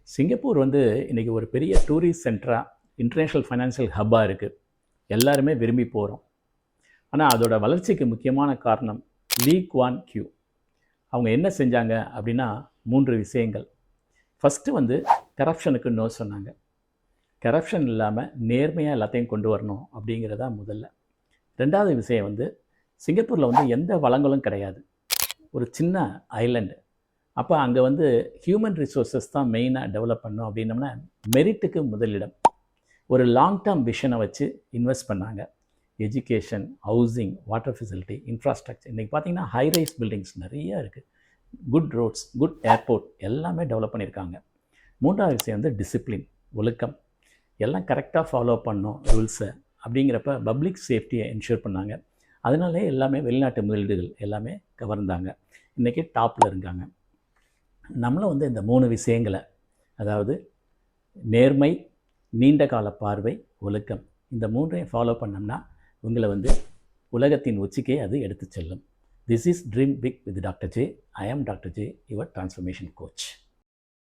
Singapore வந்து இன்றைக்கி ஒரு பெரிய டூரிஸ்ட் சென்டராக இன்டர்நேஷ்னல் ஃபைனான்சியல் ஹப்பாக இருக்குது. எல்லாருமே விரும்பி போகிறோம். ஆனால் அதோட வளர்ச்சிக்கு முக்கியமான காரணம் லீ குவான் கியூ. அவங்க என்ன செஞ்சாங்க அப்படின்னா 3 விஷயங்கள். ஃபஸ்ட்டு வந்து கரப்ஷனுக்கு நோ சொன்னாங்க. கரப்ஷன் இல்லாமல் நேர்மையாக எல்லாத்தையும் கொண்டு வரணும் அப்படிங்கிறதா முதல்ல. 2வது விஷயம் வந்து சிங்கப்பூரில் வந்து எந்த வளங்களும் கிடையாது, ஒரு சின்ன ஐலண்டு. அப்போ அங்கே வந்து ஹியூமன் ரிசோர்ஸஸ் தான் மெயினாக டெவலப் பண்ணோம் அப்படின்னோம்னா மெரிட்டுக்கு முதலிடம். ஒரு லாங் டேர்ம் விஷனை வச்சு இன்வெஸ்ட் பண்ணாங்க. Education, housing, water facility, infrastructure. இன்றைக்கி பார்த்திங்கன்னா ஹைரைஸ் பில்டிங்ஸ் நிறைய இருக்குது. குட் ரோட்ஸ், குட் ஏர்போர்ட் எல்லாமே டெவலப் பண்ணியிருக்காங்க. 3வது விஷயம் வந்து டிசிப்ளின், ஒழுக்கம். எல்லாம் கரெக்டாக ஃபாலோ பண்ணணும் ரூல்ஸை. அப்படிங்கிறப்ப பப்ளிக் சேஃப்டியை என்ஷூர் பண்ணாங்க. அதனாலே எல்லாமே வெளிநாட்டு முதலீடுகள் எல்லாமே கவர்ந்தாங்க. இன்றைக்கி டாப்பில் இருக்காங்க. நம்மளும் வந்து இந்த 3 விஷயங்களை, அதாவது நேர்மை, நீண்ட கால பார்வை, ஒழுக்கம், இந்த 3ஐயும் ஃபாலோ பண்ணோம்னா உங்களை வந்து உலகத்தின் உச்சிக்கே அது எடுத்து செல்லும். This is dream big with doctor J. I am doctor J, your transformation coach.